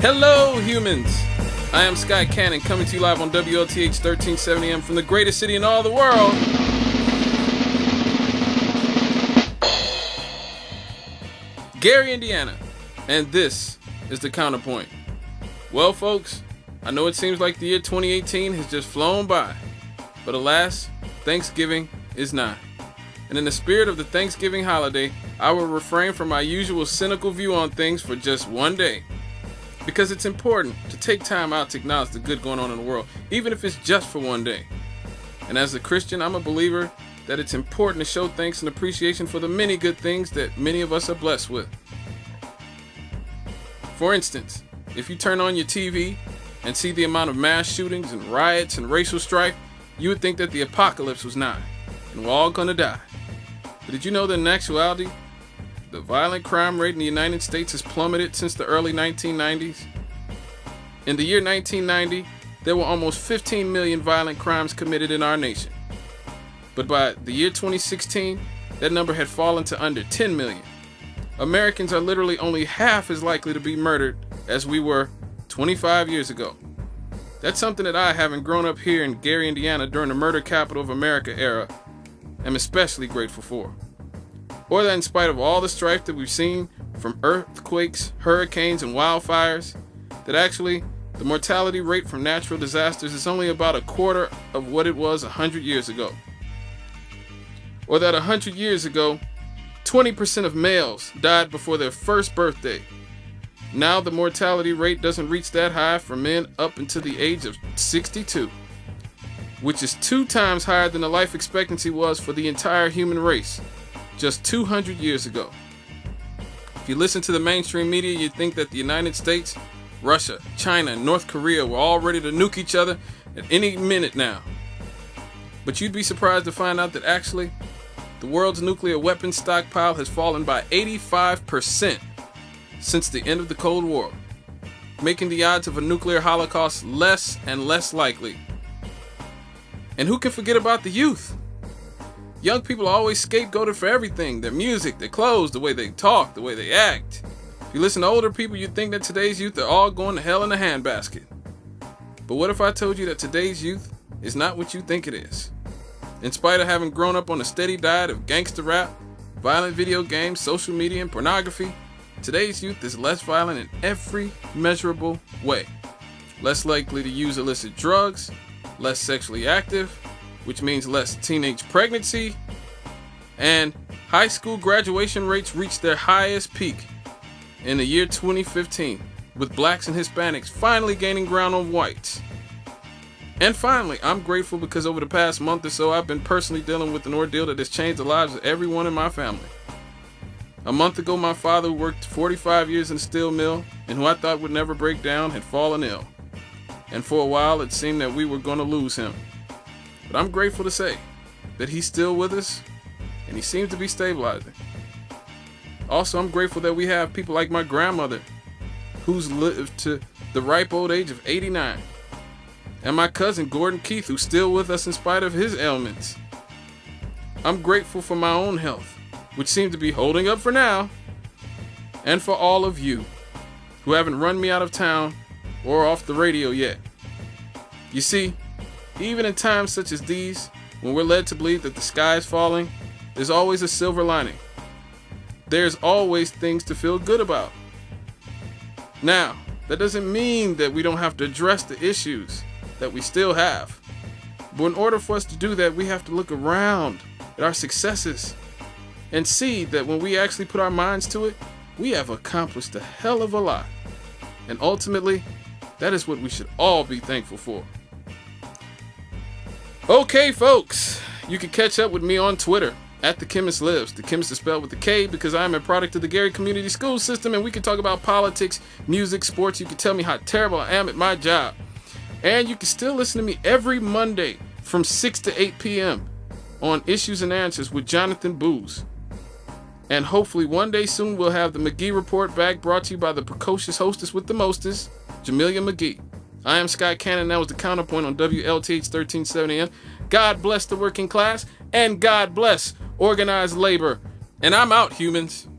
Hello, humans! I am Sky Cannon, coming to you live on WLTH 1370 AM from the greatest city in all the world, Gary, Indiana, and this is the Counterpoint. Well, folks, I know it seems like the year 2018 has just flown by, but alas, Thanksgiving is nigh. And in the spirit of the Thanksgiving holiday, I will refrain from my usual cynical view on things for just one day. Because it's important to take time out to acknowledge the good going on in the world, even if it's just for one day. And as a Christian, I'm a believer that it's important to show thanks and appreciation for the many good things that many of us are blessed with. For instance, if you turn on your TV and see the amount of mass shootings and riots and racial strife, you would think that the apocalypse was nigh, and we're all gonna die. But did you know that in actuality, the violent crime rate in the United States has plummeted since the early 1990s? In the year 1990, there were almost 15 million violent crimes committed in our nation. But by the year 2016, that number had fallen to under 10 million. Americans are literally only half as likely to be murdered as we were 25 years ago. That's something that I, having grown up here in Gary, Indiana during the murder capital of America era, am especially grateful for. Or that in spite of all the strife that we've seen from earthquakes, hurricanes, and wildfires, that actually the mortality rate from natural disasters is only about a quarter of what it was 100 years ago. Or that 100 years ago, 20% of males died before their first birthday. Now the mortality rate doesn't reach that high for men up until the age of 62, which is 2 times higher than the life expectancy was for the entire human race just 200 years ago. If you listen to the mainstream media, you'd think that the United States, Russia, China, and North Korea were all ready to nuke each other at any minute now. But you'd be surprised to find out that actually, the world's nuclear weapons stockpile has fallen by 85% since the end of the Cold War, making the odds of a nuclear holocaust less and less likely. And who can forget about the youth? Young people are always scapegoated for everything: their music, their clothes, the way they talk, the way they act. If you listen to older people, you'd think that today's youth are all going to hell in a handbasket. But what if I told you that today's youth is not what you think it is? In spite of having grown up on a steady diet of gangster rap, violent video games, social media, and pornography, today's youth is less violent in every measurable way. Less likely to use illicit drugs, less sexually active, which means less teenage pregnancy, and high school graduation rates reached their highest peak in the year 2015, with blacks and Hispanics finally gaining ground on whites. And finally, I'm grateful because over the past month or so, I've been personally dealing with an ordeal that has changed the lives of everyone in my family. A month ago, my father, who worked 45 years in a steel mill and who I thought would never break down, had fallen ill. And for a while, it seemed that we were going to lose him. But I'm grateful to say that he's still with us, and he seems to be stabilizing. Also, I'm grateful that we have people like my grandmother, who's lived to the ripe old age of 89, and my cousin Gordon Keith, who's still with us in spite of his ailments. I'm grateful for my own health, which seems to be holding up for now, and for all of you who haven't run me out of town or off the radio yet. You see, even in times such as these, when we're led to believe that the sky is falling, there's always a silver lining. There's always things to feel good about. Now, that doesn't mean that we don't have to address the issues that we still have. But in order for us to do that, we have to look around at our successes and see that when we actually put our minds to it, we have accomplished a hell of a lot. And ultimately, that is what we should all be thankful for. Okay, folks, you can catch up with me on Twitter at The Chemist Lives. The Chemist is spelled with a K because I am a product of the Gary Community School System, and we can talk about politics, music, sports. You can tell me how terrible I am at my job. And you can still listen to me every Monday from 6 to 8 p.m. on Issues and Answers with Jonathan Boose. And hopefully one day soon we'll have the McGee Report back, brought to you by the precocious hostess with the mostest, Jamelia McGee. I am Sky Cannon, and that was the Counterpoint on WLTH 1370 AM. God bless the working class, and God bless organized labor. And I'm out, humans.